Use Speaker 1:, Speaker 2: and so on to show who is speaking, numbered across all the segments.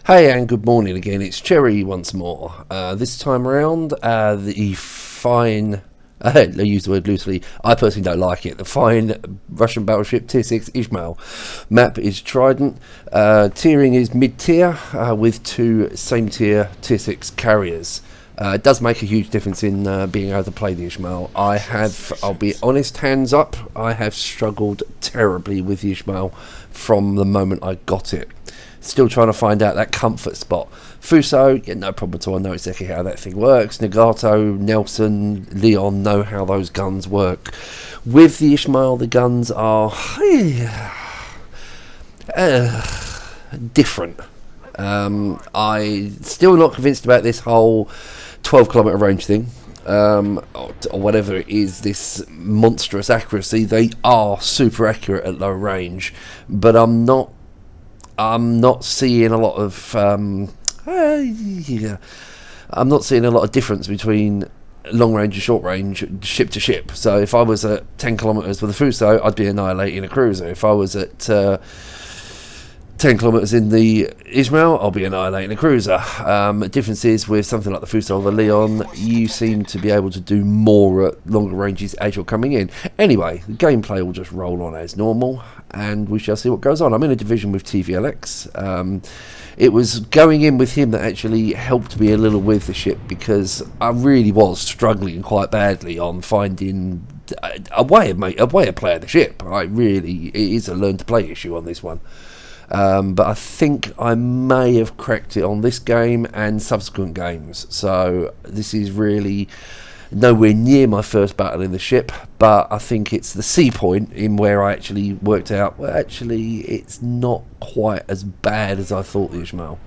Speaker 1: Hey, and good morning again. It's Cherry once more. This time around, the fine, I use the word loosely, I personally don't like it, the fine Russian battleship Tier 6 Izmail. Map is Trident. Tiering is mid-tier, with two same tier Tier 6 carriers. It does make a huge difference in being able to play the Izmail. I'll be honest, hands up, I have struggled terribly with the Izmail from the moment I got it. Still trying to find out that comfort spot. Fuso, yeah, no problem at all. I know exactly how that thing works. Nagato, Nelson, Leon know how those guns work. With the Izmail, the guns are different. I still not convinced about this whole 12-kilometer range thing, or whatever it is. This monstrous accuracy. They are super accurate at low range, but I'm not seeing a lot of I'm not seeing a lot of difference between long range and short range, ship to ship. So if I was at 10 kilometers with a Fuso, I'd be annihilating a cruiser. If I was at 10 kilometers in the Izmail, I'll be annihilating a cruiser. Difference is with something like the Fuso or the Leon, you seem to be able to do more at longer ranges as you're coming in. Anyway, the gameplay will just roll on as normal, and we shall see what goes on. I'm in a division with TVLX. It was going in with him that actually helped me a little with the ship, because I really was struggling quite badly on finding a way of playing the ship. It is a learn to play issue on this one. But I think I may have cracked it on this game and subsequent games. So this is really nowhere near my first battle in the ship, but I think it's the C point in where I actually worked out, well, actually it's not quite as bad as I thought the Izmail.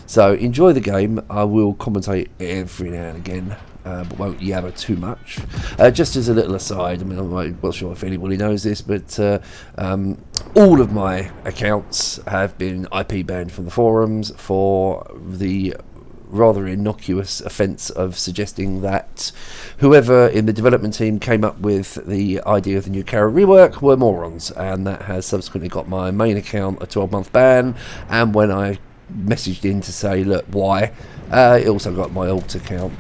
Speaker 1: So enjoy the game. I will commentate every now and again, but won't yabber too much. Just as a little aside, I mean, I'm not sure if anybody knows this, but all of my accounts have been IP banned from the forums for the rather innocuous offence of suggesting that whoever in the development team came up with the idea of the new carrier rework were morons, and that has subsequently got my main account a 12-month ban. And when I messaged in to say, look, why, it also got my alt account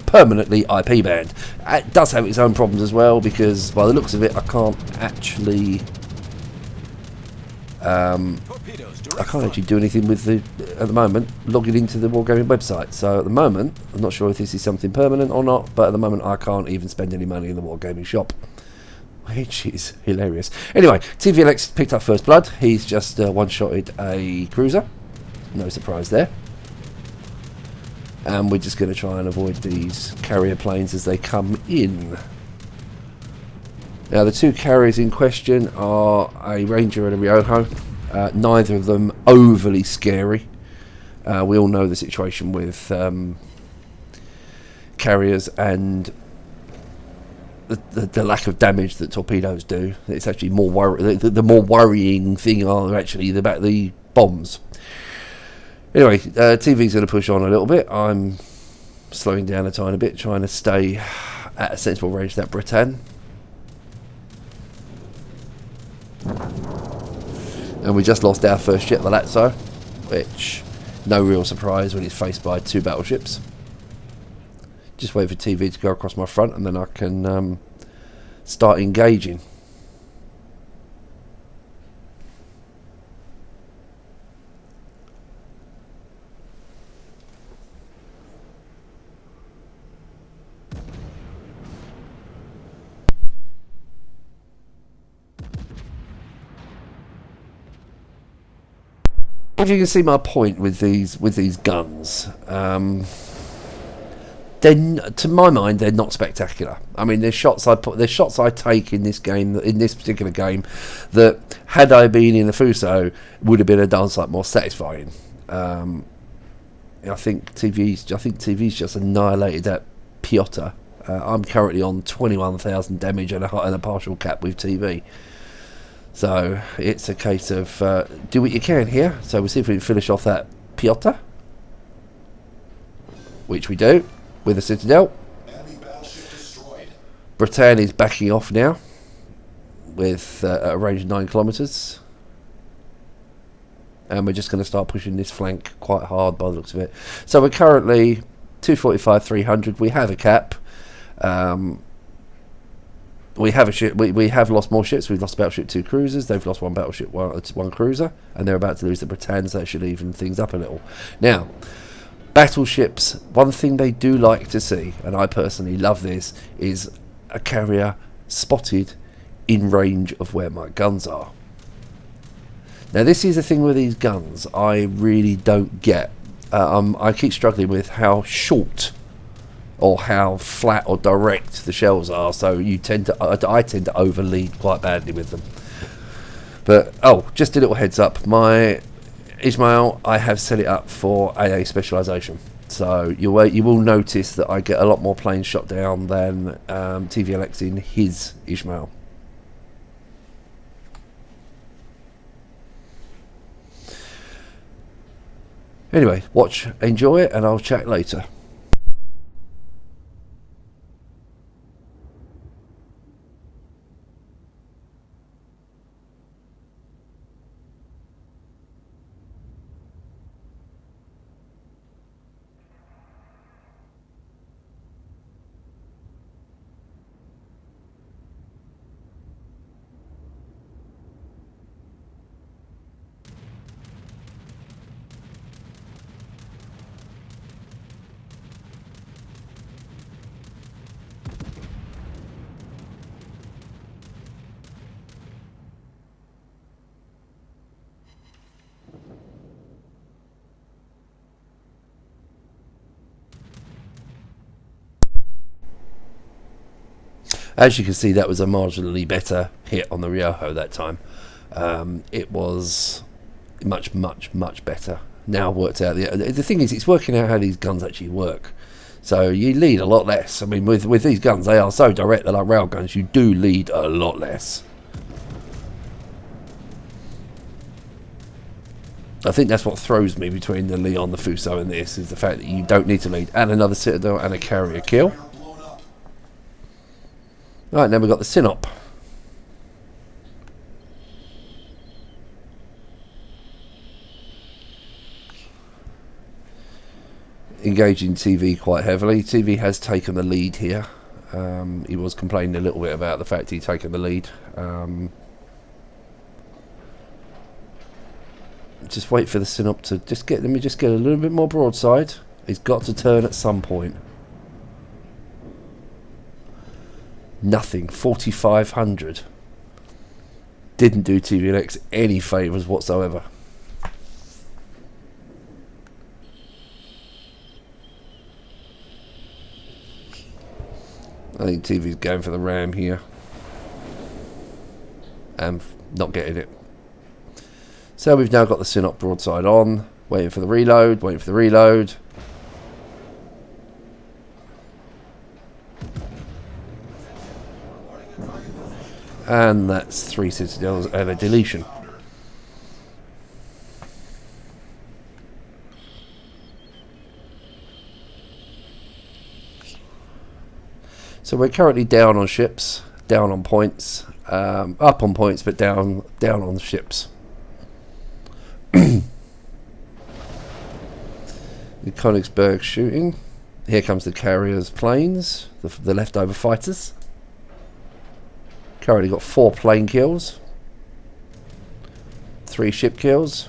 Speaker 1: permanently IP banned. It does have its own problems as well, because by the looks of it, I can't actually do anything with at the moment, logging into the Wargaming website. So at the moment, I'm not sure if this is something permanent or not, but at the moment I can't even spend any money in the Wargaming shop, which is hilarious. Anyway, TVLX picked up first blood. He's just one-shotted a cruiser. No surprise there. And we're just going to try and avoid these carrier planes as they come in. Now, the two carriers in question are a Ranger and a Ryoho. Neither of them overly scary. We all know the situation with carriers and the lack of damage that torpedoes do. It's actually more the more worrying thing are actually the bombs. Anyway, TV's going to push on a little bit. I'm slowing down a tiny bit, trying to stay at a sensible range. That Britann. And we just lost our first ship, the Lazzo, which, no real surprise when it's faced by two battleships. Just wait for TV to go across my front, and then I can start engaging. If you can see my point with these guns, then to my mind they're not spectacular. I mean, there's shots I take in this game, in this particular game, that had I been in the Fuso would have been a darn sight more satisfying. I think TV's just annihilated that Piotr. I'm currently on 21,000 damage and a partial cap with TV. So it's a case of do what you can here. So we'll see if we can finish off that Piotr, which we do with a Citadel. Britann is backing off now with a range of 9 kilometres. and we're just going to start pushing this flank quite hard by the looks of it. So we're currently 245, 300. We have a cap. We have a ship. We have lost more ships. We've lost Battleship 2 cruisers. They've lost 1 battleship, one cruiser, and they're about to lose the Britannia, so that should even things up a little. Now, battleships, one thing they do like to see, and I personally love this, is a carrier spotted in range of where my guns are. Now, this is the thing with these guns I really don't get. I keep struggling with how short or how flat or direct the shells are, so I tend to overlead quite badly with them. But just a little heads up, my Izmail, I have set it up for AA specialisation, so you will notice that I get a lot more planes shot down than TVLX in his Izmail. Anyway, watch, enjoy it, and I'll chat later. As you can see, that was a marginally better hit on the Riojo that time. It was much, much, much better. Now worked out. The thing is, it's working out how these guns actually work. So you lead a lot less. I mean, with these guns, they are so direct. They're like rail guns. You do lead a lot less. I think that's what throws me between the Leon, the Fuso, and this, is the fact that you don't need to lead. And another Citadel and a carrier kill. Right, then we've got the Sinop. Engaging TV quite heavily. TV has taken the lead here. He was complaining a little bit about the fact he'd taken the lead. Just wait for the Sinop to let me just get a little bit more broadside. He's got to turn at some point. Nothing. 4,500. Didn't do TVLX any favours whatsoever. I think TV's going for the ram here. And not getting it. So we've now got the Sinop broadside on. Waiting for the reload. Waiting for the reload. And that's 3 Citadels and a deletion. So we're currently down on ships, down on points, up on points, but down on ships. The Königsberg shooting. Here comes the carriers' planes, the leftover fighters. Currently got 4 plane kills, 3 ship kills.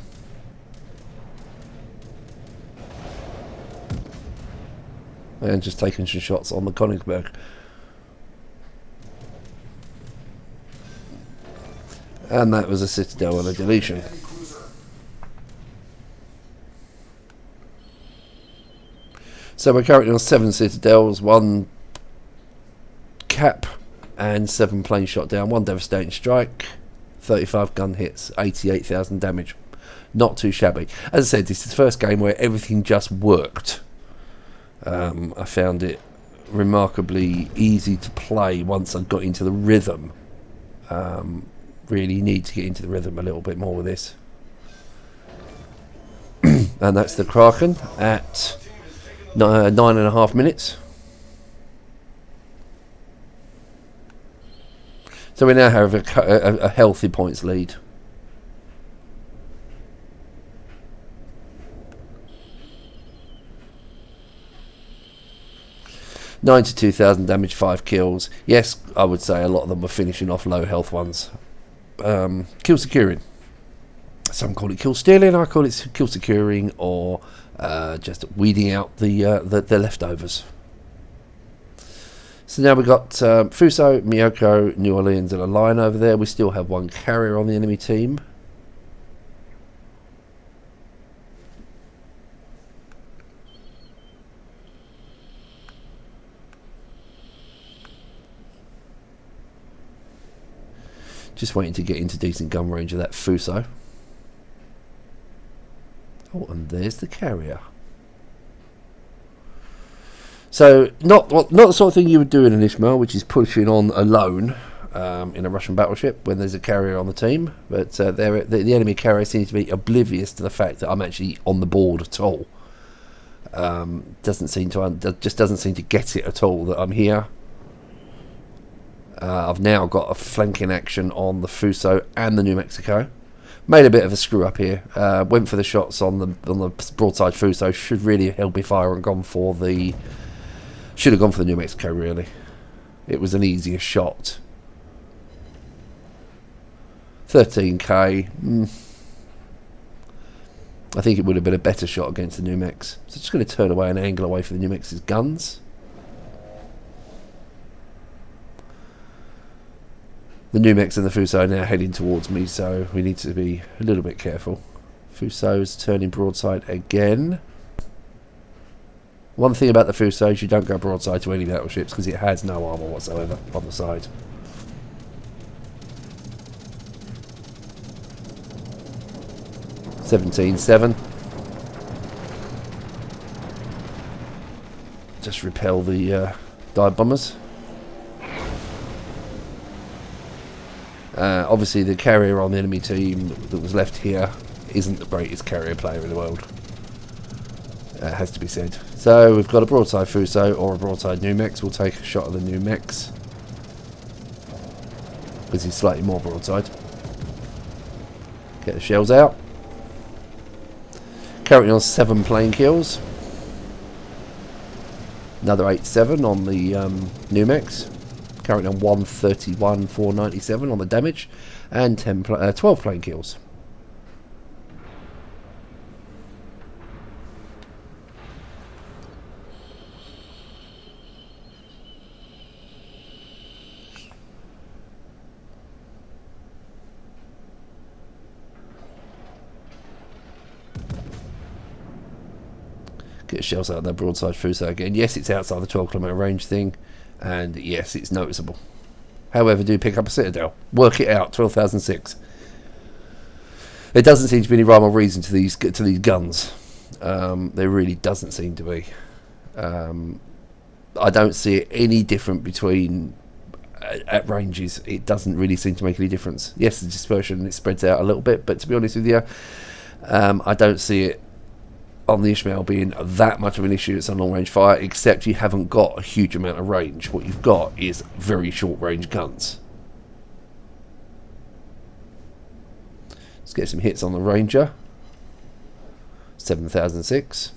Speaker 1: And just taking some shots on the Königsberg. And that was a Citadel and a deletion. So we're currently on 7 Citadels, 1 cap, and 7 planes shot down, 1 devastating strike, 35 gun hits, 88,000 damage. Not too shabby. As I said, this is the first game where everything just worked. I found it remarkably easy to play once I got into the rhythm. Really need to get into the rhythm a little bit more with this. And that's the Kraken at 9.5 minutes. So we now have a healthy points lead. 92,000 damage, 5 kills. Yes, I would say a lot of them were finishing off low health ones. Kill securing. Some call it kill stealing, I call it kill securing, or just weeding out the leftovers. So now we've got Fuso, Miyako, New Orleans and a line over there. We still have one carrier on the enemy team. Just waiting to get into decent gun range of that Fuso. Oh, and there's the carrier. So not the sort of thing you would do in an Izmail, which is pushing on alone in a Russian battleship when there's a carrier on the team. But the enemy carrier seems to be oblivious to the fact that I'm actually on the board at all. Just doesn't seem to get it at all that I'm here. I've now got a flanking action on the Fuso and the New Mexico. Made a bit of a screw up here. Went for the shots on the broadside Fuso. Should really have held me fire and gone for the. Should have gone for the New Mexico, really. It was an easier shot. 13k. I think it would have been a better shot against the New Mex. So just going to turn away and angle away for the New Mex's guns. The New Mex and the Fuso are now heading towards me, so we need to be a little bit careful. Fuso's turning broadside again. One thing about the Fuso is you don't go broadside to any battleships because it has no armour whatsoever on the side. (17.7). Just repel the dive bombers. Obviously the carrier on the enemy team that was left here isn't the greatest carrier player in the world. Has to be said. So we've got a broadside Fuso or a broadside New Mex. We'll take a shot of the New Mex because he's slightly more broadside. Get the shells out. Currently on 7 plane kills. Another 8-7 on the New Mex. Currently on 131, 497 on the damage, and 12 plane kills. Get shells out of that broadside Fuso again. Yes, it's outside the 12-kilometre range thing. And yes, it's noticeable. However, do pick up a citadel. Work it out. 12,006. There doesn't seem to be any rhyme or reason to these guns. There really doesn't seem to be. I don't see it any different between at ranges. It doesn't really seem to make any difference. Yes, the dispersion, it spreads out a little bit, but to be honest with you, I don't see it on the Izmail being that much of an issue. It's a long range fire, except you haven't got a huge amount of range. What you've got is very short range guns. Let's get some hits on the Ranger. 7,006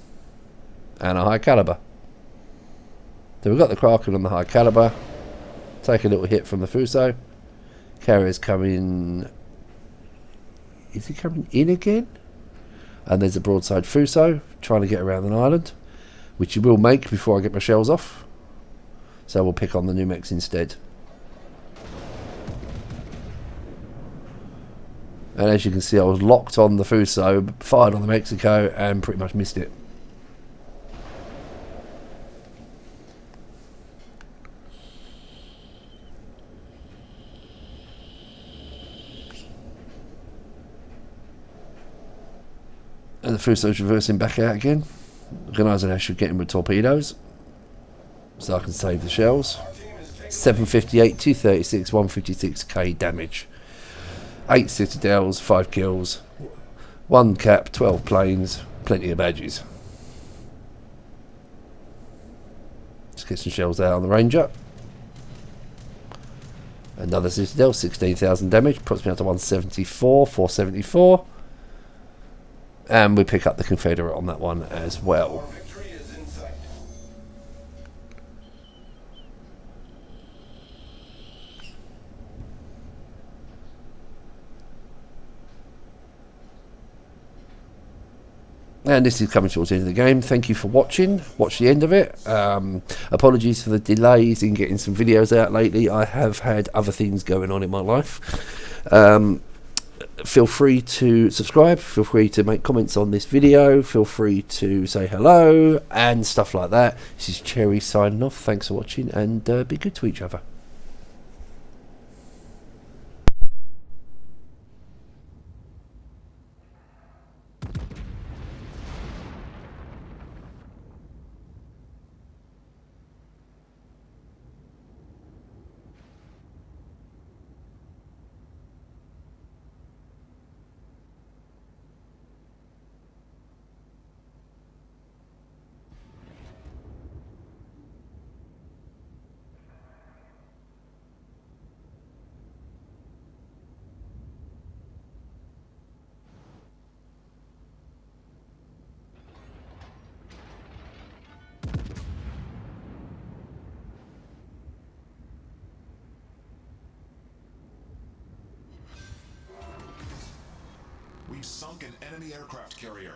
Speaker 1: and a high caliber. So we've got the Kraken on the high caliber. Take a little hit from the Fuso. Carrier's coming. Is he coming in again? And there's a broadside Fuso trying to get around an island, which he will make before I get my shells off. So we'll pick on the New Mex instead. And as you can see, I was locked on the Fuso, fired on the Mexico, and pretty much missed it. And the Fuso's reversing back out again. Organising I should get him with torpedoes, so I can save the shells. 758, 236, 156k damage. 8 citadels, 5 kills, 1 cap, 12 planes, plenty of badges. Let's get some shells out on the Ranger. Another citadel, 16,000 damage, puts me up to 174, 474. And we pick up the Confederate on that one as well. And this is coming towards the end of the game. Thank you for watching. Watch the end of it. Apologies for the delays in getting some videos out lately. I have had other things going on in my life. Feel free to subscribe. Feel free to make comments on this video. Feel free to say hello and stuff like that. This is Cherry signing off. Thanks for watching, and be good to each other.
Speaker 2: We've sunk an enemy aircraft carrier.